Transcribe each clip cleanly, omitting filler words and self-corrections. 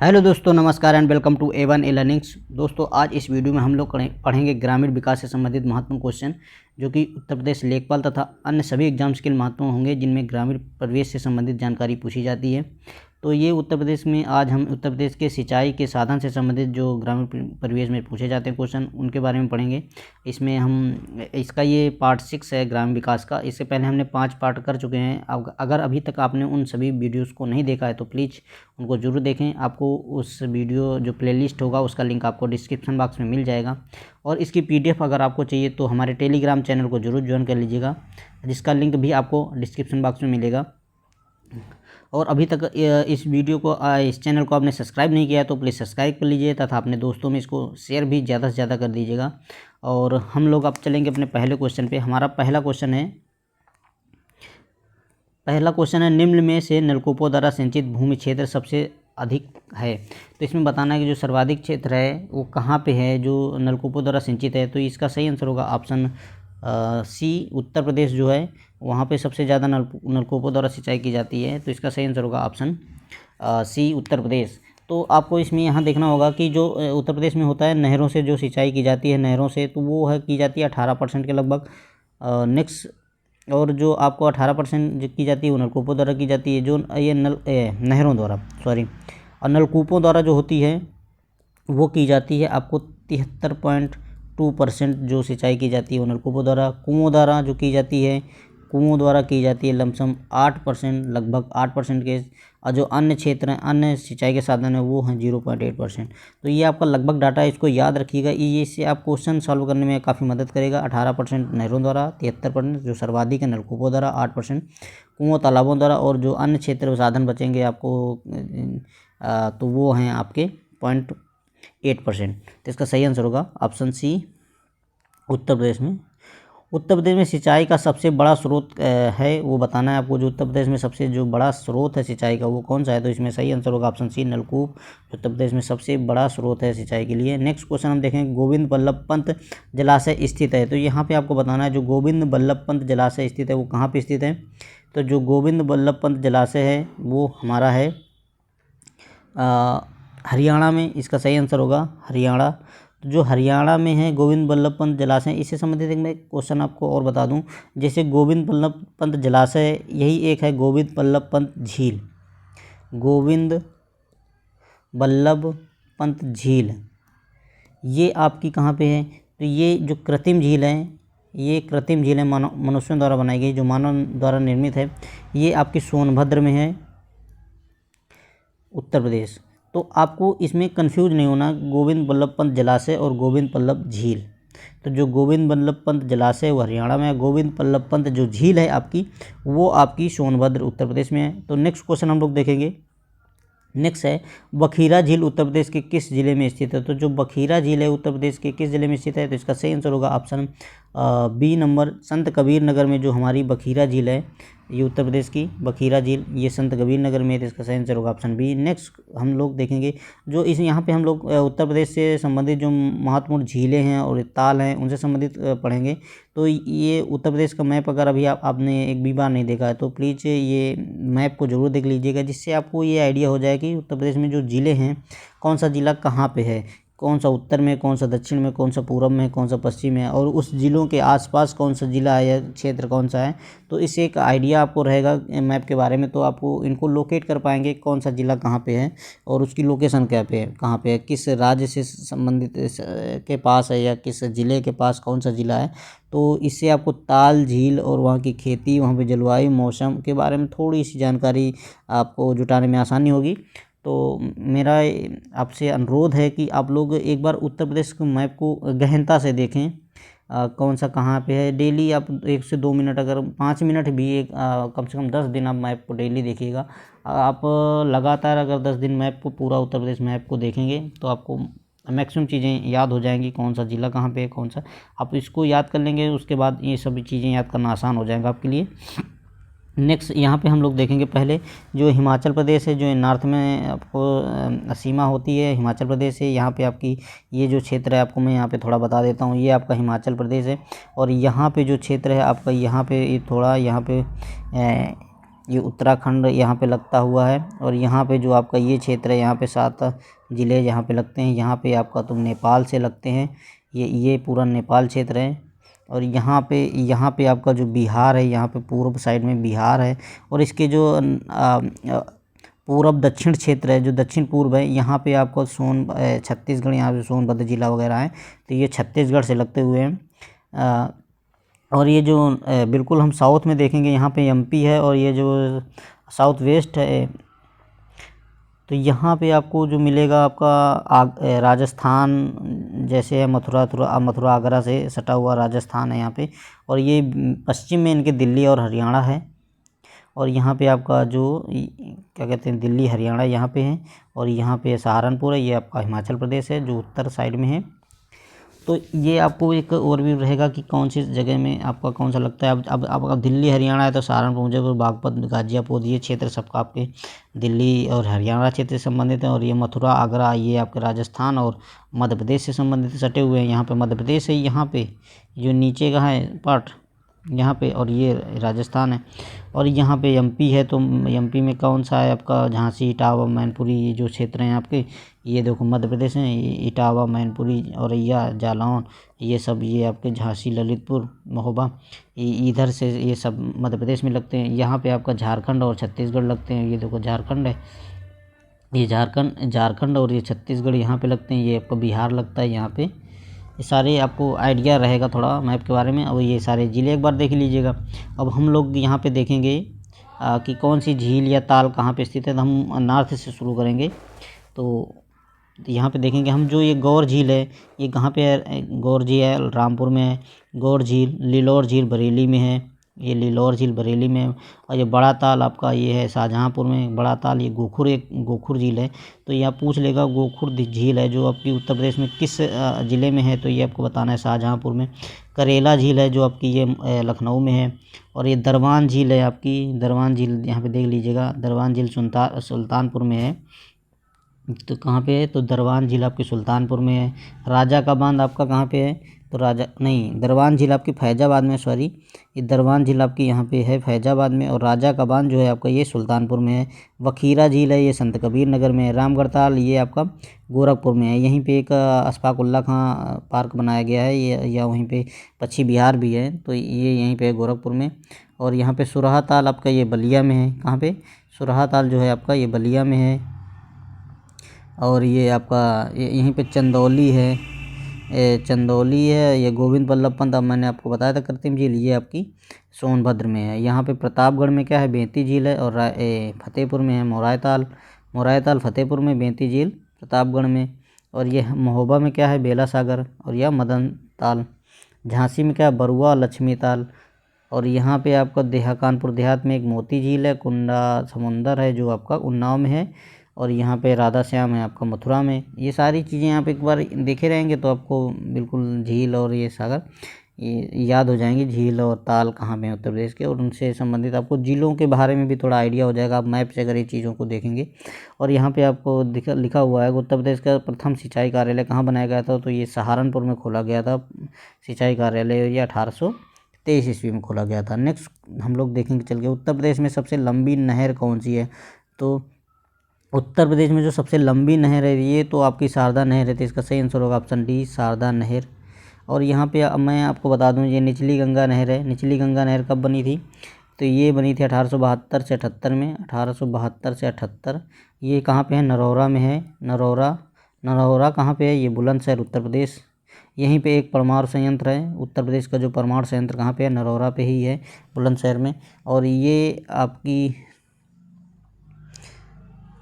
Hello दोस्तों, नमस्कार and welcome to A1 learnings. दोस्तों, आज इस वीडियो में हम लोग पढ़ेंगे ग्रामीण विकास से संबंधित महत्वपूर्ण क्वेश्चन जो कि उत्तर प्रदेश लेखपाल तथा अन्य सभी एग्जाम्स के लिए महत्वपूर्ण होंगे, जिनमें ग्रामीण परिवेश से संबंधित जानकारी पूछी जाती है। तो ये उत्तर प्रदेश में आज हम उत्तर प्रदेश के सिंचाई के साधन से संबंधित जो ग्रामीण परिवेश में पूछे जाते हैं क्वेश्चन, उनके बारे में पढ़ेंगे। इसमें हम इसका ये पार्ट 6 है ग्रामीण विकास का। इससे पहले हमने 5 पार्ट कर चुके हैं। अगर अभी तक आपने उन सभी वीडियोज़ को नहीं देखा है तो प्लीज़ उनको ज़रूर देखें। आपको उस वीडियो जो प्लेलिस्ट होगा उसका लिंक आपको डिस्क्रिप्शन बॉक्स में मिल जाएगा। और इसकी PDF अगर आपको चाहिए तो हमारे टेलीग्राम चैनल को ज़रूर ज्वाइन कर लीजिएगा, जिसका लिंक भी आपको डिस्क्रिप्शन बॉक्स में मिलेगा। और अभी तक इस चैनल को आपने सब्सक्राइब नहीं किया तो प्लीज़ सब्सक्राइब कर लीजिए तथा अपने दोस्तों में इसको शेयर भी ज़्यादा से ज़्यादा कर दीजिएगा। और हम लोग अब चलेंगे अपने पहले क्वेश्चन पे। हमारा पहला क्वेश्चन है निम्न में से नलकूपों द्वारा सिंचित भूमि क्षेत्र सबसे अधिक है। तो इसमें बताना है कि जो सर्वाधिक क्षेत्र है वो कहाँ पे है जो नलकूपों द्वारा सिंचित है। तो इसका सही आंसर होगा ऑप्शन सी, उत्तर प्रदेश जो है वहाँ पे सबसे ज़्यादा नलकूपों द्वारा सिंचाई की जाती है। तो इसका सही आंसर होगा ऑप्शन सी, उत्तर प्रदेश। तो आपको इसमें यहाँ देखना होगा कि जो उत्तर प्रदेश में होता है नहरों से जो सिंचाई की जाती है, नहरों से, तो वो है की जाती है 18% के लगभग। नेक्स्ट, और जो आपको 18% की जाती है वो नलकूपों द्वारा की जाती है। जो ये नहरों द्वारा और नलकूपों द्वारा जो होती है वो की जाती है आपको 73.2% जो सिंचाई की जाती है वो नलकूपों द्वारा। कुओं द्वारा जो की जाती है, कुओं द्वारा की जाती है लमसम 8%, लगभग 8% के। और जो अन्य क्षेत्र हैं, अन्य सिंचाई के साधन है वो हैं 0.8%। तो ये आपका लगभग डाटा है, इसको याद रखिएगा। ये इससे आप क्वेश्चन सॉल्व करने में काफ़ी मदद करेगा। 18% नहरों द्वारा, 73% जो सर्वाधिक है नलकूपों द्वारा, 8% कुओं तालाबों द्वारा, और जो अन्य क्षेत्र साधन बचेंगे आपको तो वो हैं आपके 0.8%। तो इसका सही आंसर होगा ऑप्शन सी, उत्तर प्रदेश में सिंचाई का सबसे बड़ा स्रोत है वो बताना है आपको। जो उत्तर प्रदेश में सबसे जो बड़ा स्रोत है सिंचाई का वो कौन सा है। तो इसमें सही आंसर होगा ऑप्शन सी, नलकूप। उत्तर प्रदेश में सबसे बड़ा स्रोत है सिंचाई के लिए। नेक्स्ट क्वेश्चन हम देखें, गोविंद बल्लभ पंत जलाशय स्थित है। तो यहाँ पे आपको बताना है जो गोविंद बल्लभ पंत जलाशय स्थित है वो कहाँ पे स्थित है। तो जो गोविंद बल्लभ पंत जलाशय है वो हमारा है हरियाणा में। इसका सही आंसर होगा हरियाणा। तो जो हरियाणा में है गोविंद बल्लभ पंत जलाशय, इससे संबंधित एक मैं क्वेश्चन आपको और बता दूं। जैसे गोविंद बल्लभ पंत जलाशय, यही एक है गोविंद बल्लभ पंत झील। गोविंद बल्लभ पंत झील ये आपकी कहाँ पे है। तो ये जो कृत्रिम झील है, ये कृत्रिम झील है, मनुष्यों द्वारा बनाई गई, जो मानव द्वारा निर्मित है। ये आपकी सोनभद्र में है, उत्तर प्रदेश। तो आपको इसमें कंफ्यूज नहीं होना, गोविंद बल्लभ पंत जलाशय और गोविंद बल्लभ झील। तो जो गोविंद बल्लभ पंत जलाशय वो हरियाणा में है, गोविंद बल्लभ पंत जो झील है आपकी वो आपकी सोनभद्र उत्तर प्रदेश में है। तो नेक्स्ट क्वेश्चन हम लोग देखेंगे। नेक्स्ट है, बखीरा झील उत्तर प्रदेश के किस जिले में स्थित है। तो जो बखीरा झील है उत्तर प्रदेश के किस जिले में स्थित है। तो इसका सही आंसर होगा ऑप्शन बी नंबर, संत कबीर नगर में जो हमारी बखीरा झील है, ये उत्तर प्रदेश की बखीरा झील ये संत कबीर नगर में है। तो इसका सही आंसर होगा ऑप्शन बी। नेक्स्ट हम लोग देखेंगे जो इस यहाँ पे हम लोग उत्तर प्रदेश से संबंधित जो महत्वपूर्ण झीलें हैं और ताल हैं उनसे संबंधित पढ़ेंगे। तो ये उत्तर प्रदेश का मैप अगर अभी आपने एक भी बार नहीं देखा है तो प्लीज़ ये मैप को ज़रूर देख लीजिएगा, जिससे आपको ये आइडिया हो जाए कि उत्तर प्रदेश में जो ज़िले हैं कौन सा ज़िला कहाँ पे है, कौन सा उत्तर में, कौन सा दक्षिण में, कौन सा पूर्व में, कौन सा पश्चिम में, और उस ज़िलों के आसपास कौन सा ज़िला है या क्षेत्र कौन सा है। तो इससे एक आइडिया आपको रहेगा मैप के बारे में। तो आपको इनको लोकेट कर पाएंगे कौन सा ज़िला कहाँ पे है और उसकी लोकेशन क्या पे है, कहाँ पे है, किस राज्य से संबंधित के पास है या किस ज़िले के पास कौन सा ज़िला है। तो इससे आपको ताल, झील और वहाँ की खेती, वहाँ पे जलवायु, मौसम के बारे में थोड़ी सी जानकारी आपको जुटाने में आसानी होगी। तो मेरा आपसे अनुरोध है कि आप लोग एक बार उत्तर प्रदेश के मैप को गहनता से देखें, कौन सा कहाँ पे है। डेली आप 1 से 2 मिनट, अगर 5 मिनट भी कम से कम 10 दिन आप मैप को डेली देखिएगा। आप लगातार अगर 10 दिन मैप को, पूरा उत्तर प्रदेश मैप को देखेंगे तो आपको मैक्सिमम चीज़ें याद हो जाएंगी, कौन सा ज़िला कहाँ पे है, कौन सा। आप इसको याद कर लेंगे, उसके बाद ये सभी चीज़ें याद करना आसान हो जाएगा आपके लिए। नेक्स्ट यहाँ पे हम लोग देखेंगे पहले जो हिमाचल प्रदेश है, जो नॉर्थ में आपको सीमा होती है हिमाचल प्रदेश है। यहाँ पे आपकी ये जो क्षेत्र है आपको मैं यहाँ पे थोड़ा बता देता हूँ। ये आपका हिमाचल प्रदेश है और यहाँ पे जो क्षेत्र है आपका, यहाँ पे ये थोड़ा यहाँ पे ये उत्तराखंड यहाँ पे लगता हुआ है। और यहाँ पे जो आपका ये क्षेत्र है, यहाँ पे 7 ज़िले यहाँ पे लगते हैं। यहाँ पे आपका तो नेपाल से लगते हैं, ये पूरा नेपाल क्षेत्र है। और यहाँ पे आपका जो बिहार है, यहाँ पे पूर्व साइड में बिहार है। और इसके जो पूर्व दक्षिण क्षेत्र है, जो दक्षिण पूर्व है, यहाँ पे आपको छत्तीसगढ़, यहाँ पे सोनभद्र जिला वगैरह है, तो ये छत्तीसगढ़ से लगते हुए हैं। और ये जो बिल्कुल हम साउथ में देखेंगे, यहाँ पे एमपी है। और ये जो साउथ वेस्ट है, तो यहाँ पे आपको जो मिलेगा आपका राजस्थान जैसे है, मथुरा आगरा से सटा हुआ राजस्थान है यहाँ पे। और ये पश्चिम में इनके दिल्ली और हरियाणा है। और यहाँ पे आपका जो क्या कहते हैं, दिल्ली हरियाणा यहाँ पे है। और यहाँ पे सहारनपुर है, ये आपका हिमाचल प्रदेश है जो उत्तर साइड में है। तो ये आपको एक ओवरव्यू रहेगा कि कौन सी जगह में आपका कौन सा लगता है। अब आपका दिल्ली हरियाणा है तो सहारनपुर, मुजफ्फरपुर, बागपत, गाजियापुर, ये क्षेत्र सबका आपके दिल्ली और हरियाणा क्षेत्र से संबंधित है। और ये मथुरा आगरा, ये आपके राजस्थान और मध्य प्रदेश से संबंधित सटे हुए हैं। यहाँ पे मध्य प्रदेश है, यहाँ पे जो नीचे का है पार्ट यहाँ पे, और ये राजस्थान है। और यहाँ पे एमपी है, तो एमपी में कौन सा है आपका, झांसी, इटावा, मैनपुरी, ये जो क्षेत्र हैं आपके, ये देखो मध्य प्रदेश हैं, इटावा, मैनपुरी, औरैया, जालौन, ये सब ये आपके झांसी, ललितपुर, महोबा, इधर से ये सब मध्य प्रदेश में लगते हैं। यहाँ पे आपका झारखंड और छत्तीसगढ़ लगते हैं। ये देखो झारखंड है, ये झारखंड और ये छत्तीसगढ़ यहाँ पे लगते हैं। ये आपका बिहार लगता है यहाँ पे। ये सारे आपको आइडिया रहेगा थोड़ा मैप के बारे में। अब ये सारे ज़िले एक बार देख लीजिएगा। अब हम लोग यहाँ पे देखेंगे कि कौन सी झील या ताल कहाँ पे स्थित है। तो हम नॉर्थ से शुरू करेंगे। तो यहाँ पे देखेंगे हम, जो ये गौर झील है, ये कहाँ पे है, गौर झील है रामपुर में है। गौर झील, लिलोर झील बरेली में है, ये लिलोर झील बरेली में है। और ये बड़ा ताल आपका ये है शाहजहाँपुर में, बड़ा ताल। ये गोखुर झील है। तो ये आप पूछ लेगा गोखुर झील है जो आपकी उत्तर प्रदेश में किस ज़िले में है, तो ये आपको बताना है शाहजहाँपुर में। करेला झील है जो आपकी ये लखनऊ में है। और ये दरवान झील है आपकी, दरवान झील यहाँ पे देख लीजिएगा, दरवान झील सुल्तानपुर में है। तो कहाँ पे है, तो दरवान झील आपके सुल्तानपुर में है। राजा का बांध आपका कहाँ पे है, तो दरवान झील आपकी फैजाबाद में, सॉरी, ये दरवान झील आपकी यहाँ पे है फैजाबाद में। और राजा का बांध जो है आपका ये सुल्तानपुर में है। वखीरा झील है, ये संत कबीर नगर में है। रामगढ़ ताल ये आपका गोरखपुर में है। यहीं पे एक अशफाकुल्ला खां पार्क बनाया गया है, ये या वहीं पे पश्चिम बिहार भी है, तो ये यहीं पे गोरखपुर में। और यहाँ पे सुरहा ताल आपका ये बलिया में है। कहाँ पे, सुरहा ताल जो है आपका ये बलिया में है। और ये आपका यहीं पे चंदौली है, ये गोविंद बल्लभ पंत, अब मैंने आपको बताया था कृत्रिम झील, ये आपकी सोनभद्र में है। यहाँ पे प्रतापगढ़ में क्या है, बेंती झील है। और फतेहपुर में है मोराय ताल फतेहपुर में, बेंती झील प्रतापगढ़ में। और ये महोबा में क्या है, बेला सागर और यह मदन ताल। झांसी में क्या है, बरुआ लक्ष्मी ताल। और यहाँ पे आपका कानपुर देहात में एक मोती झील है। कुंडा समुंदर है जो आपका उन्नाव में है। और यहाँ पे राधा श्याम है आपका मथुरा में। ये सारी चीज़ें आप एक बार देखे रहेंगे तो आपको बिल्कुल झील और ये सागर ये याद हो जाएंगी, झील और ताल कहाँ पे हैं उत्तर प्रदेश के। और उनसे संबंधित आपको जिलों के बारे में भी थोड़ा आइडिया हो जाएगा, आप मैप से अगर ये चीज़ों को देखेंगे। और यहाँ पे आपको लिखा हुआ है उत्तर प्रदेश का प्रथम सिंचाई कार्यालय कहाँ बनाया गया था, तो ये सहारनपुर में खोला गया था सिंचाई कार्यालय, ये 1823 ईस्वी में खोला गया था। नेक्स्ट हम लोग देखेंगे चल के, उत्तर प्रदेश में सबसे लंबी नहर कौन सी है। तो उत्तर प्रदेश में जो सबसे लंबी नहर है ये तो आपकी शारदा नहर है। तो इसका सही आंसर होगा ऑप्शन डी, शारदा नहर। और यहाँ पे मैं आपको बता दूँ, ये निचली गंगा नहर है। निचली गंगा नहर कब बनी थी, तो ये बनी थी 1872 से 78 में, 1872 से 78। ये कहाँ पे है, नरौरा में है। नरौरा कहाँ पे है, ये बुलंदशहर उत्तर प्रदेश। यहीं पे एक परमाणु संयंत्र है, उत्तर प्रदेश का जो परमाणु संयंत्र कहाँ पे है, नरौरा पे ही है, बुलंदशहर में। और ये आपकी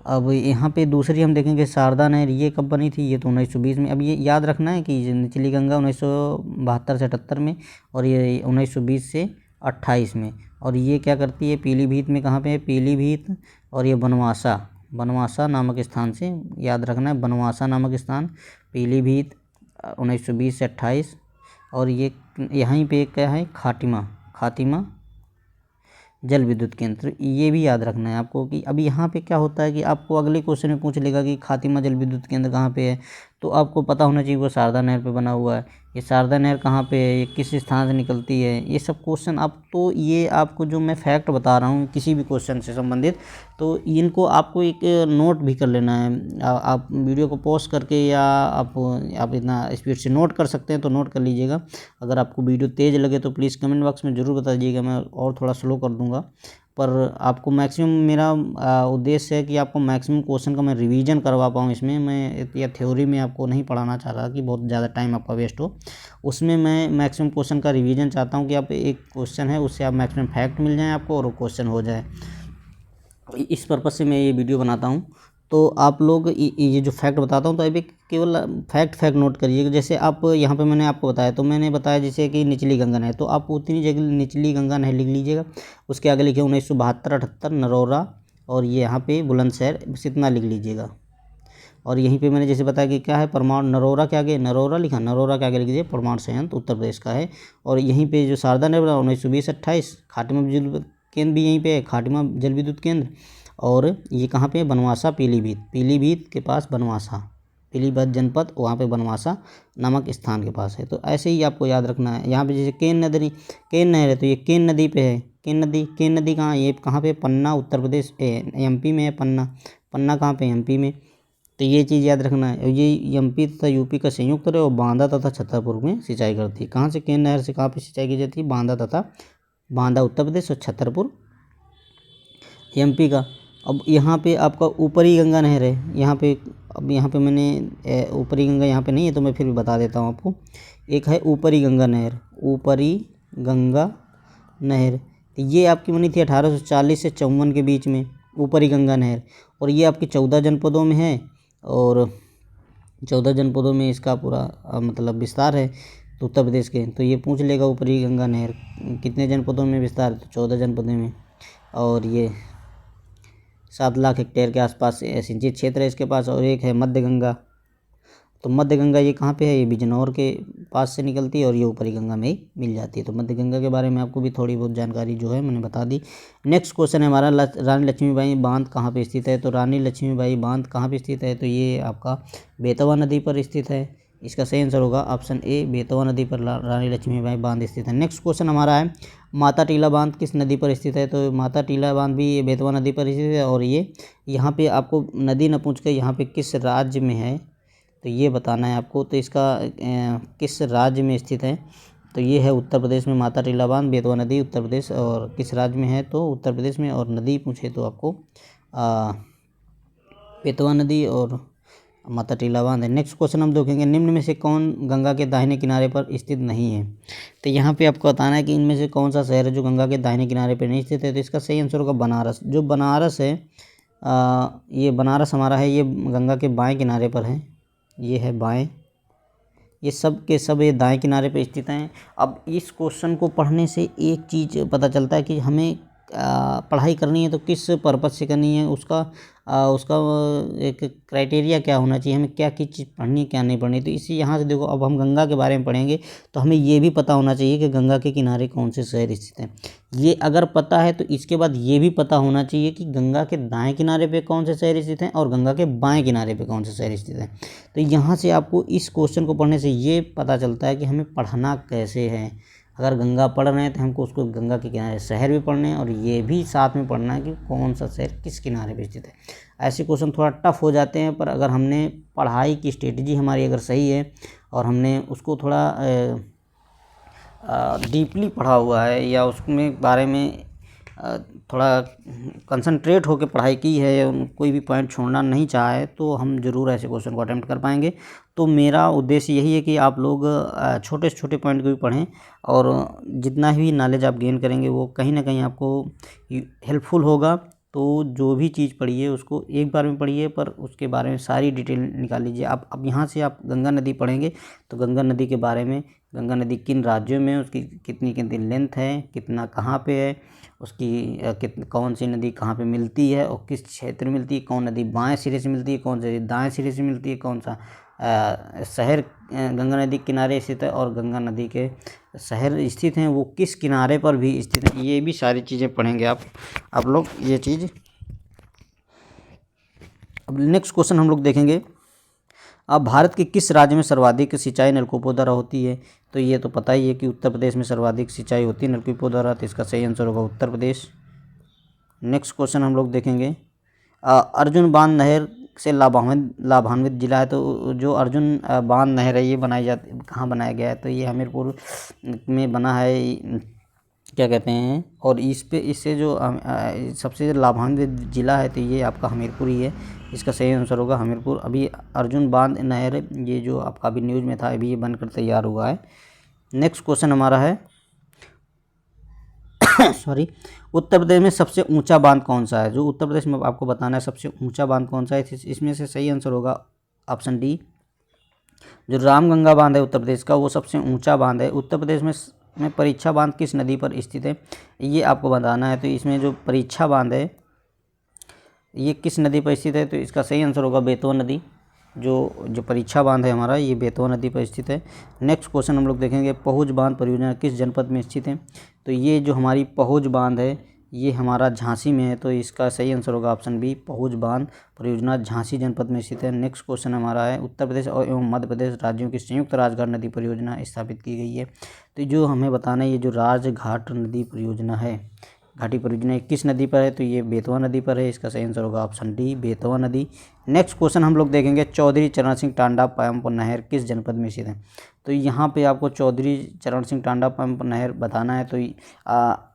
अब यहाँ पे दूसरी हम देखेंगे शारदा नहर, ये कब बनी थी, ये तो 1920 में। अब ये याद रखना है कि निचली गंगा 1972 से 78 में, और ये 1920 से 28 में। और ये क्या करती है, पीलीभीत में, कहाँ पे है, पीलीभीत। और ये बनवासा नामक स्थान से याद रखना है, बनवासा नामक स्थान, पीलीभीत, 1920 से 28। और ये यहीं पे क्या है, खातिमा जल विद्युत केंद्र, ये भी याद रखना है आपको। कि अब यहाँ पे क्या होता है कि आपको अगले क्वेश्चन में पूछ लेगा कि खातिमा जल विद्युत केंद्र कहाँ पे है, तो आपको पता होना चाहिए वो शारदा नहर पे बना हुआ है। ये शारदा नहर कहाँ पे है, ये किस स्थान से निकलती है, ये सब क्वेश्चन आप, तो ये आपको जो मैं फैक्ट बता रहा हूँ किसी भी क्वेश्चन से संबंधित, तो इनको आपको एक नोट भी कर लेना है। आप वीडियो को पॉज करके या आप इतना स्पीड से नोट कर सकते हैं तो नोट कर लीजिएगा। अगर आपको वीडियो तेज़ लगे तो प्लीज़ कमेंट बॉक्स में ज़रूर बता दीजिएगा, मैं और थोड़ा स्लो कर दूँगा। पर आपको मैक्सिमम, मेरा उद्देश्य है कि आपको मैक्सिमम क्वेश्चन का मैं रिवीजन करवा पाऊँ इसमें। मैं या थ्योरी में आपको नहीं पढ़ाना चाह रहा कि बहुत ज़्यादा टाइम आपका वेस्ट हो, उसमें मैं मैक्सिमम क्वेश्चन का रिवीजन चाहता हूँ कि आप एक क्वेश्चन है उससे आप मैक्सिमम फैक्ट मिल जाएँ आपको और वो क्वेश्चन हो जाए। इस पर्पज़ से मैं ये वीडियो बनाता हूँ। तो आप लोग ये जो फैक्ट बताता हूँ तो अभी केवल फैक्ट नोट करिएगा। जैसे आप यहाँ पे मैंने आपको बताया, तो मैंने बताया जैसे कि निचली गंगा नहर, तो आप उतनी जगह निचली गंगा नहर लिख लीजिएगा। उसके आगे लिखे 1972-78 नरौरा, और ये यहाँ पे बुलंदशहर, बस इतना लिख लीजिएगा। और यहीं पे मैंने जैसे बताया कि क्या है, परमाणु नरौरा के आगे, नरौरा लिखा, नरौरा के आगे लिख दीजिए परमाणु संयंत्र उत्तर प्रदेश का है। और यहीं पे जो शारदा नहर 1920-28, खाटिमा जल केंद्र भी यहीं पे है, खाटिमा जल विद्युत केंद्र। और ये कहाँ पे है, बनवासा पीलीभीत, पीलीभीत के पास बनवासा, पीलीभीत जनपद, वहाँ पे बनवासा नामक स्थान के पास है। तो ऐसे ही आपको याद रखना है। यहाँ पे जैसे केन नहर है, तो ये केन नदी पे है। केन नदी कहाँ, ये कहाँ पे, पन्ना उत्तर प्रदेश एमपी में है। पन्ना कहाँ पे, एमपी में। तो ये चीज़ याद रखना है। ये एमपी तथा यूपी का संयुक्त है और बांदा तथा छतरपुर में सिंचाई करती है। कहाँ से, केन नहर से कहाँ पे सिंचाई की जाती है, बांदा उत्तर प्रदेश और छतरपुर एमपी का। अब यहाँ पे आपका ऊपरी गंगा नहर है यहाँ पे। अब यहाँ पे मैंने ऊपरी गंगा यहाँ पे नहीं है तो मैं फिर भी बता देता हूँ आपको। एक है ऊपरी गंगा नहर, ऊपरी गंगा नहर, ये आपकी बनी थी 1840 से 54 के बीच में, ऊपरी गंगा नहर। और ये आपकी 14 जनपदों में है, और 14 जनपदों में इसका पूरा मतलब विस्तार है तो उत्तर प्रदेश के। तो ये पूछ लेगा ऊपरी गंगा नहर कितने जनपदों में विस्तार है, तो 14 जनपदों में। और ये 7 लाख हेक्टेयर के आसपास सिंचित क्षेत्र है इसके पास। और एक है मध्य गंगा, तो मध्य गंगा ये कहाँ पे है, ये बिजनौर के पास से निकलती है और ये ऊपरी गंगा में ही मिल जाती है। तो मध्य गंगा के बारे में आपको भी थोड़ी बहुत जानकारी जो है मैंने बता दी। नेक्स्ट क्वेश्चन है हमारा, रानी लक्ष्मीबाई बांध कहाँ पे स्थित है। तो रानी लक्ष्मीबाई बांध कहाँ पे स्थित है, तो ये आपका बेतवा नदी पर स्थित है। इसका सही आंसर होगा ऑप्शन ए, बेतवा नदी पर रानी लक्ष्मीबाई बांध स्थित है। नेक्स्ट क्वेश्चन हमारा है, माता टीला बांध किस नदी पर स्थित है। तो माता टीला बांध भी बेतवा नदी पर स्थित है। और ये यहाँ पे आपको नदी न पूछ के यहाँ पे किस राज्य में है तो ये बताना है आपको। तो इसका किस राज्य में स्थित है, तो ये है उत्तर प्रदेश में। माता टीला बांध, बेतवा नदी उत्तर प्रदेश, और किस राज्य में है तो उत्तर प्रदेश में। और नदी पूछे तो आपको बेतवा नदी और माता टीला बांध है। नेक्स्ट क्वेश्चन हम देखेंगे, निम्न में से कौन गंगा के दाहिने किनारे पर स्थित नहीं है। तो यहाँ पे आपको बताना है कि इनमें से कौन सा शहर है जो गंगा के दाहिने किनारे पर नहीं स्थित है। तो इसका सही आंसर होगा बनारस। जो बनारस है, ये बनारस हमारा है, ये गंगा के बाएं किनारे पर है, ये है बाएं। ये सब के सब ये दाएं किनारे पे स्थित हैं। अब इस क्वेश्चन को पढ़ने से एक चीज़ पता चलता है कि हमें पढ़ाई करनी है तो किस पर्पज़ से करनी है, उसका एक क्राइटेरिया क्या होना चाहिए, हमें क्या किस चीज़ पढ़नी है क्या नहीं पढ़नी। तो इसी यहाँ से देखो, अब हम गंगा के बारे में पढ़ेंगे तो हमें ये भी पता होना चाहिए कि गंगा के किनारे कौन से शहर स्थित हैं। ये अगर पता है तो इसके बाद ये भी पता होना चाहिए कि गंगा के दाएं किनारे पे कौन से शहर स्थित हैं और गंगा के बाएं किनारे पे कौन से शहर स्थित हैं। तो यहाँ से आपको इस क्वेश्चन को पढ़ने से ये पता चलता है कि हमें पढ़ना कैसे है। अगर गंगा पढ़ रहे हैं तो हमको उसको गंगा के किनारे शहर भी पढ़ने हैं और ये भी साथ में पढ़ना है कि कौन सा शहर किस किनारे पे स्थित है। ऐसे क्वेश्चन थोड़ा टफ हो जाते हैं, पर अगर हमने पढ़ाई की स्ट्रेटजी हमारी अगर सही है और हमने उसको थोड़ा डीपली पढ़ा हुआ है या उसमें बारे में थोड़ा कंसंट्रेट होकर पढ़ाई की है या कोई भी पॉइंट छोड़ना नहीं चाहा है, तो हम ज़रूर ऐसे क्वेश्चन को अटेम्प्ट कर पाएंगे। तो मेरा उद्देश्य यही है कि आप लोग छोटे से छोटे पॉइंट को भी पढ़ें और जितना भी नॉलेज आप गेन करेंगे वो कहीं ना कहीं आपको हेल्पफुल होगा। तो जो भी चीज़ पढ़िए उसको एक बार में पढ़िए, पर उसके बारे में सारी डिटेल निकाल लीजिए। आप अब यहाँ से आप गंगा नदी पढ़ेंगे तो गंगा नदी के बारे में, गंगा नदी किन राज्यों में, उसकी कितनी लेंथ है, कितना कहाँ पे है, उसकी कौन सी नदी कहाँ पे मिलती है और किस क्षेत्र में मिलती है, कौन नदी बाएं सिरे से मिलती है, कौन सी दाएं सिरे से मिलती है, कौन सा शहर गंगा नदी के किनारे स्थित है और गंगा नदी के शहर स्थित हैं वो किस किनारे पर भी स्थित हैं। ये भी सारी चीज़ें पढ़ेंगे आप लोग ये चीज़। अब नेक्स्ट क्वेश्चन हम लोग देखेंगे, अब भारत के किस राज्य में सर्वाधिक सिंचाई नलकूपों द्वारा होती है? तो ये तो पता ही है कि उत्तर प्रदेश में सर्वाधिक सिंचाई होती है नलकूपों द्वारा, तो इसका सही आंसर होगा उत्तर प्रदेश। नेक्स्ट क्वेश्चन हम लोग देखेंगे, अर्जुन बांध नहर से लाभान्वित जिला है। तो जो अर्जुन बांध नहर है ये कहाँ बनाया गया है? तो ये हमीरपुर में बना है, क्या कहते हैं, और इससे जो सबसे लाभान्वित जिला है तो ये आपका हमीरपुर ही है। इसका सही आंसर होगा हमीरपुर। अभी अर्जुन बांध नहर ये जो आपका अभी न्यूज़ में था अभी ये बनकर तैयार हुआ है। नेक्स्ट क्वेश्चन हमारा है सॉरी, उत्तर प्रदेश में सबसे ऊंचा बांध कौन सा है? जो उत्तर प्रदेश में आपको बताना है सबसे ऊंचा बांध कौन सा है, इसमें से सही आंसर होगा ऑप्शन डी। जो रामगंगा बांध है उत्तर प्रदेश का वो सबसे ऊंचा बांध है। उत्तर प्रदेश में परीक्षा बांध किस नदी पर स्थित है ये आपको बताना है। तो इसमें जो परीक्षा बांध है ये किस नदी पर स्थित है? तो इसका सही आंसर होगा बेतवा नदी। जो परीक्षा बांध है हमारा ये बेतवा नदी पर स्थित है। नेक्स्ट क्वेश्चन हम लोग देखेंगे, पहुज बांध परियोजना किस जनपद में स्थित है? तो ये जो हमारी पहुज बांध है ये हमारा झांसी में है। तो इसका सही आंसर होगा ऑप्शन बी, पहुज बांध परियोजना झांसी जनपद में स्थित है। नेक्स्ट क्वेश्चन हमारा है, उत्तर प्रदेश और एवं मध्य प्रदेश राज्यों की संयुक्त राजघाट नदी परियोजना स्थापित की गई है। तो जो हमें बताना है ये जो राजघाट नदी परियोजना है, घाटी परियोजना किस नदी पर है? तो ये बेतवा नदी पर है। इसका सही आंसर होगा ऑप्शन डी, बेतवा नदी। नेक्स्ट क्वेश्चन हम लोग देखेंगे, चौधरी चरण सिंह टांडा पंप नहर किस जनपद में स्थित है? तो यहाँ पे आपको चौधरी चरण सिंह टांडा पंप नहर बताना है। तो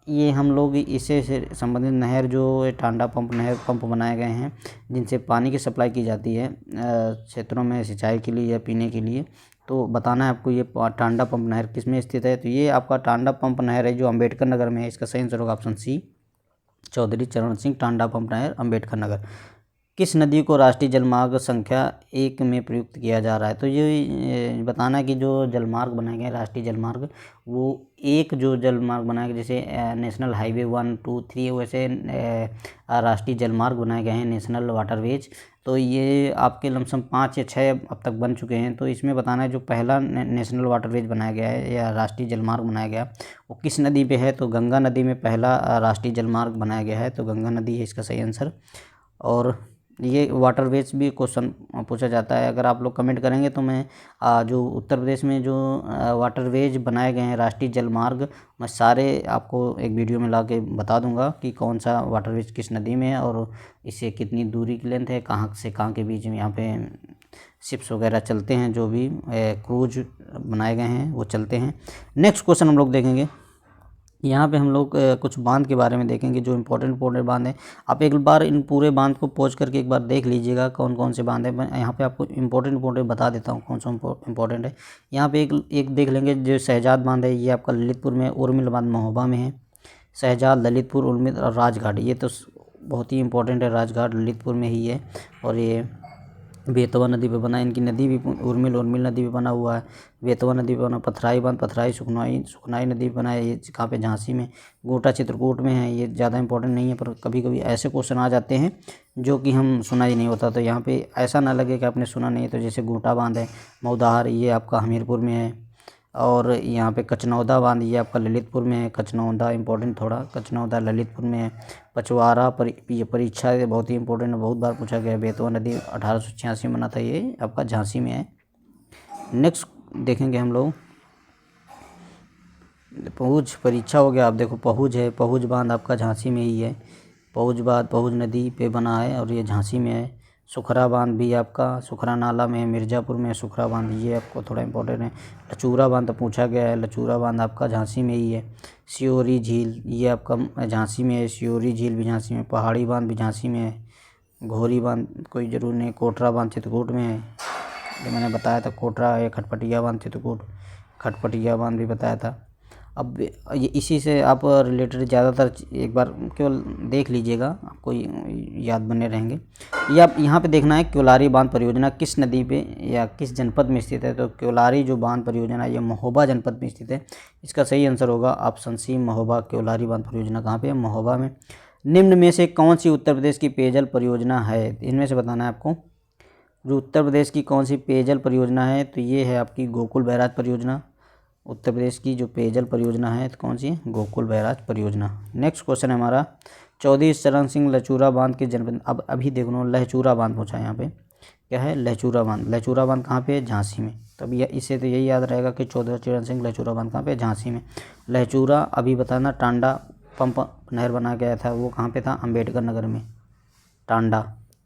ये हम लोग इससे संबंधित नहर जो टांडा पंप बनाए गए हैं जिनसे पानी की सप्लाई की जाती है क्षेत्रों में सिंचाई के लिए या पीने के लिए। तो बताना है आपको ये टांडा पंप नहर किस में स्थित है? तो ये आपका टांडा पंप नहर है जो अम्बेडकर नगर में है। इसका सही आंसर होगा ऑप्शन सी, चौधरी चरण सिंह टांडा पंप नहर अम्बेडकर नगर। किस नदी को राष्ट्रीय जलमार्ग संख्या 1 में प्रयुक्त किया जा रहा है? तो ये बताना है कि जो जलमार्ग बनाए गए राष्ट्रीय जलमार्ग वो एक जो जलमार्ग बनाए गए जैसे नेशनल हाईवे 1, 2, 3 वैसे राष्ट्रीय जलमार्ग बनाए गए हैं नेशनल वाटरवेज। तो ये आपके लमसम 5 या 6 अब तक बन चुके हैं। तो इसमें बताना है जो पहला नेशनल वाटरवेज बनाया गया है या राष्ट्रीय जलमार्ग बनाया गया वो किस नदी पे है? तो गंगा नदी में पहला राष्ट्रीय जलमार्ग बनाया गया है। तो गंगा नदी है इसका सही आंसर। और ये वाटरवेज भी क्वेश्चन पूछा जाता है, अगर आप लोग कमेंट करेंगे तो मैं जो उत्तर प्रदेश में जो वाटरवेज बनाए गए हैं राष्ट्रीय जलमार्ग मैं सारे आपको एक वीडियो में ला के बता दूंगा कि कौन सा वाटरवेज किस नदी में है और इससे कितनी दूरी की लेंथ है, कहाँ से कहाँ के बीच में यहाँ पे शिप्स वगैरह चलते हैं, जो भी क्रूज बनाए गए हैं वो चलते हैं। नेक्स्ट क्वेश्चन हम लोग देखेंगे, यहाँ पे हम लोग कुछ बांध के बारे में देखेंगे जो इम्पोर्टेंट बांध हैं। आप एक बार इन पूरे बांध को पॉज करके एक बार देख लीजिएगा कौन कौन से बांध हैं। मैं यहाँ पे आपको इम्पोर्टेंट बता देता हूँ कौन सा इम्पोर्टेंट है। यहाँ पे एक देख लेंगे जो शहजाद बांध है, ये आपका ललितपुर में, उर्मिल बांध महोबा में है। शहजाद, ललितपुर, उर्मिल और राजघाट ये तो बहुत ही इंपॉर्टेंट है, राजघाट ललितपुर में ही है। और ये बेतवा नदी पे बना, इनकी नदी भी उर्मिल नदी पे बना हुआ है। बेतवा नदी पे बना, पथराई बांध, पथराई सुखनाई नदी पे बना है, ये कहाँ पे? झांसी में। गोटा चित्रकूट में है। ये ज़्यादा इंपॉर्टेंट नहीं है पर कभी कभी ऐसे क्वेश्चन आ जाते हैं जो कि हम सुना ही नहीं होता, तो यहाँ पे ऐसा ना लगे कि आपने सुना नहीं है। तो जैसे गोटा बांध है मऊदाहार, ये आपका हमीरपुर में है। और यहाँ पे कचनौदा बांध ये आपका ललितपुर में है। कचनौदा इंपॉर्टेंट थोड़ा, कचनौदा ललितपुर में है। पचवारा ये परीक्षा बहुत ही इंपॉर्टेंट है, बहुत बार पूछा गया है। बेतवा नदी 1886 में बना था, ये आपका झांसी में है। नेक्स्ट देखेंगे हम लोग, पहुज परीक्षा हो गया। आप देखो पहुज है, पहुज बांध आपका झांसी में ही है। पहुज बांध पहुज नदी पे बना है और ये झांसी में है। सुखरा बांध भी आपका सुखरा नाला में, मिर्ज़ापुर में सुखरा बांध, ये आपको थोड़ा इंपॉर्टेंट है। लचूरा बांध तो पूछा गया है, लचूरा बांध आपका झांसी में ही है। सियोरी झील ये आपका झांसी में है, सियोरी झील भी झांसी में। पहाड़ी बांध भी झांसी में है। घोरी बांध कोई ज़रूर नहीं। कोटरा बांध चित्रकूट में है, ये मैंने बताया था कोटरा है। खटपटिया बांध चित्रकूट, खटपटिया बांध भी बताया था। अब ये इसी से आप रिलेटेड ज़्यादातर एक बार केवल देख लीजिएगा, आपको याद बने रहेंगे। ये आप यहाँ पे देखना है क्योलारी बांध परियोजना किस नदी पे या किस जनपद में स्थित है? तो क्योलारी जो बांध परियोजना ये महोबा जनपद में स्थित है। इसका सही आंसर होगा ऑप्शन सी, महोबा। क्योलारी बांध परियोजना कहाँ पे है? महोबा में। निम्न में से कौन सी उत्तर प्रदेश की पेयजल परियोजना है? इनमें से बताना है आपको जो उत्तर प्रदेश की कौन सी पेयजल परियोजना है। तो ये है आपकी गोकुल बैराज परियोजना। उत्तर प्रदेश की जो पेयजल परियोजना है तो कौन सी है? गोकुल बैराज परियोजना। नेक्स्ट क्वेश्चन है हमारा, चौधरी चरण सिंह लचूरा बांध के जनपद। अब अभी देख लो लहचूरा बांध पूछा है यहाँ पे। क्या है, लहचूरा बांध। लहचूरा बांध कहाँ पे है, झांसी में। तब इससे तो यही याद रहेगा कि चौधरी चरण सिंह लहचूरा बांध कहाँ पे, झांसी में। लहचूरा अभी बताना, टांडा पंप नहर बना गया था, वो कहाँ पे था, अम्बेडकर नगर में, टांडा।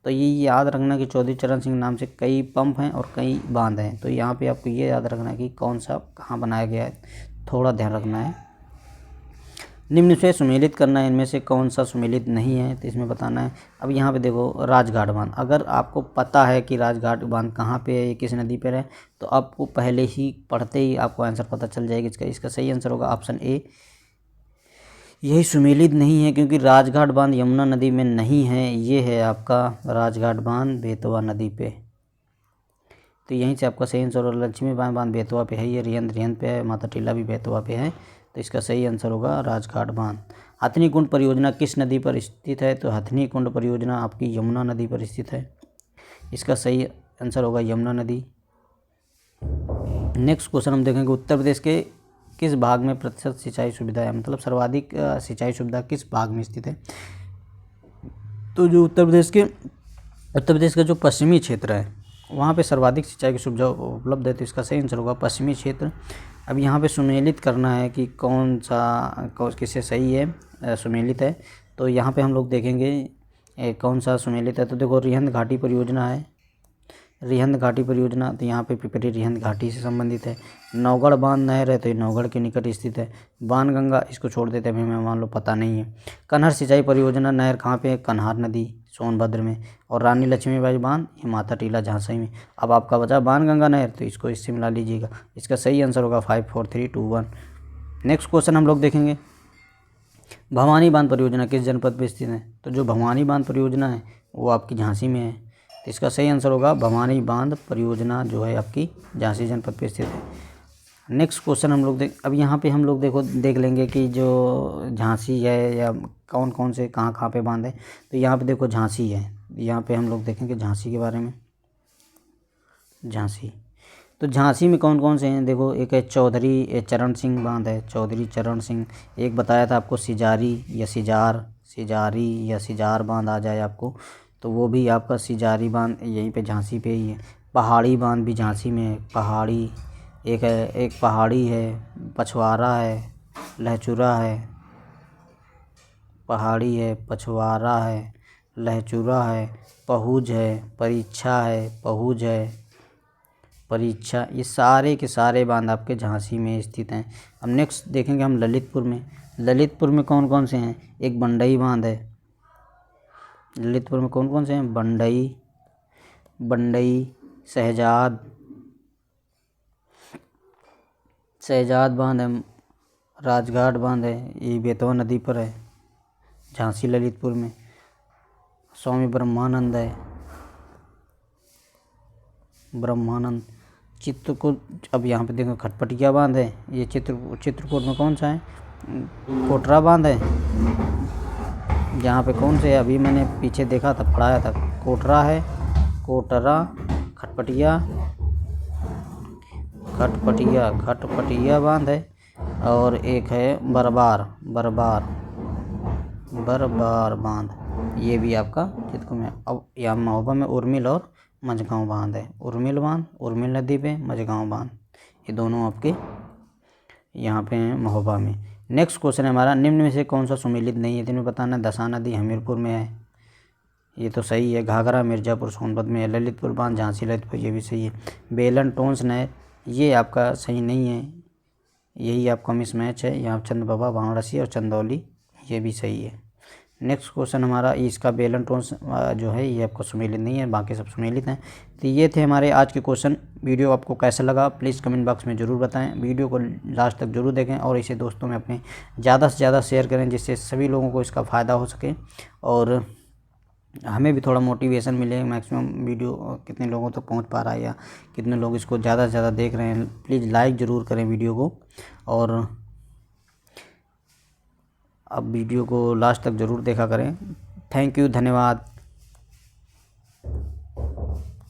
तो ये याद रखना कि चौधरी चरण सिंह नाम से कई पंप हैं और कई बांध हैं। तो यहाँ पे आपको ये याद रखना है कि कौन सा कहाँ बनाया गया है, थोड़ा ध्यान रखना है। निम्न से सुमेलित करना है, इनमें से कौन सा सुमेलित नहीं है, तो इसमें बताना है। अब यहाँ पे देखो राजघाट बांध, अगर आपको पता है कि राजघाट बांध कहाँ पे है, ये किस नदी पर है, तो आपको पहले ही पढ़ते ही आपको आंसर पता चल जाएगा। इसका सही आंसर होगा ऑप्शन ए, यही सुमेलित नहीं है, क्योंकि राजघाट बांध यमुना नदी में नहीं है। ये है आपका राजघाट बांध बेतवा नदी पे। तो यहीं से आपका सही आंसर होगा। लक्ष्मी बांध बेतवा पे है, ये रिहंद पे है, माता टीला भी बेतवा पे है। तो इसका सही आंसर होगा राजघाट बांध। हथनी कुंड परियोजना किस नदी पर स्थित है, तो हथनी कुंड परियोजना आपकी यमुना नदी पर स्थित है। इसका सही आंसर होगा यमुना नदी। नेक्स्ट क्वेश्चन हम देखेंगे, उत्तर प्रदेश के किस भाग में प्रतिशत सिंचाई सुविधा है, मतलब सर्वाधिक सिंचाई सुविधा किस भाग में स्थित है। तो जो उत्तर प्रदेश का जो पश्चिमी क्षेत्र है, वहाँ पे सर्वाधिक सिंचाई की सुविधा उपलब्ध है। तो इसका सही आंसर होगा पश्चिमी क्षेत्र। अब यहाँ पे सुमेलित करना है कि कौन सा किससे सही है, सुमेलित है। तो यहाँ पे हम लोग देखेंगे कौन सा सुमेलित है। तो देखो रिहंद घाटी परियोजना है, रिहंद घाटी परियोजना, तो यहाँ पे पिपरी रिहंद घाटी से संबंधित है। नौगढ़ बांध नहर है, तो ये नौगढ़ के निकट स्थित है। बाणगंगा, इसको छोड़ देते हैं, हमें मान लो पता नहीं है। कन्हर सिंचाई परियोजना नहर कहाँ पे है, कन्हार नदी सोनभद्र में। और रानी लक्ष्मीबाई बांध, ये माता टीला झांसी में। अब आपका बचा बाणगंगा नहर, तो इसको इससे मिला लीजिएगा। इसका सही आंसर होगा 5 4 3 2 1। नेक्स्ट क्वेश्चन हम लोग देखेंगे, भवानी बांध परियोजना किस जनपद पे स्थित है। तो जो भवानी बांध परियोजना है वो आपकी झांसी में है। तो इसका सही आंसर होगा भवानी बांध परियोजना जो है आपकी झांसी जनपद पे स्थित है। नेक्स्ट क्वेश्चन हम लोग अब यहाँ पे हम लोग देख लेंगे कि जो झांसी है या कौन कौन से कहाँ पे बांध है। तो यहाँ पे देखो झांसी है, यहाँ पे हम लोग देखेंगे झांसी के बारे में। झांसी, तो झांसी में कौन कौन से हैं, देखो एक है चौधरी चरण सिंह बांध है, चौधरी चरण सिंह। एक बताया था आपको सिजारी या सिजार बांध आ जाए आपको, तो वो भी आपका सिजारी बांध यहीं पे झांसी पे ही है। पहाड़ी बांध भी झांसी में है, पहाड़ी एक है, एक पहाड़ी है, पछवारा है, लहचूरा है, पहाड़ी है, पछवारा है, लहचूरा है, पहुज है, परीक्षा है, पहुज है, परीक्षा, ये सारे के सारे बांध आपके झांसी में स्थित हैं। अब नेक्स्ट देखेंगे हम ललितपुर में। ललितपुर में कौन कौन से हैं, एक बंडई बांध है। ललितपुर में कौन कौन से हैं, बंडई, शहजाद बांध है, राजघाट बांध है, ये बेतवा नदी पर है झांसी ललितपुर में। स्वामी ब्रह्मानंद है, चित्रकूट। अब यहाँ पे देखो खटपटिया बांध है, ये चित्रकूट में कौन सा है, कोटरा बांध है। यहाँ पे कौन से है, अभी मैंने पीछे देखा था, पढ़ाया था, कोटरा है, कोटरा, खटपटिया बांध है। और एक है बरबार बांध, ये भी आपका चित्रकूट में। अब यहाँ महोबा में उर्मिल और मझगांव बांध है। उर्मिल नदी पे, मझगांव बांध, ये दोनों आपके यहाँ पे हैं महोबा में। नेक्स्ट क्वेश्चन है हमारा, निम्न में से कौन सा सुमेलित नहीं है, तुम्हें बताना है। दशा नदी हमीरपुर में है, ये तो सही है। घाघरा मिर्ज़ापुर सोनभद्र में है। ललितपुर बांध झांसी ललितपुर, ये भी सही है। बेलन टोंस नहर, ये आपका सही नहीं है, यही आपका मिसमैच है। यहाँ चंद्रबाबा वाराणसी और चंदौली, ये भी सही है। नेक्स्ट क्वेश्चन हमारा, इसका बेलन टोंस जो है ये आपको सुमेलित नहीं है, बाकी सब सुमेलित हैं। तो ये थे हमारे आज के क्वेश्चन। वीडियो आपको कैसा लगा प्लीज़ कमेंट बॉक्स में ज़रूर बताएं। वीडियो को लास्ट तक ज़रूर देखें और इसे दोस्तों में अपने ज़्यादा से ज़्यादा शेयर करें, जिससे सभी लोगों को इसका फ़ायदा हो सके और हमें भी थोड़ा मोटिवेशन मिले। मैक्सिमम वीडियो कितने लोगों तक पहुंच पा रहा है या कितने लोग इसको ज़्यादा से ज़्यादा देख रहे हैं, प्लीज़ लाइक ज़रूर करें वीडियो को। और अब वीडियो को लास्ट तक ज़रूर देखा करें। थैंक यू, धन्यवाद।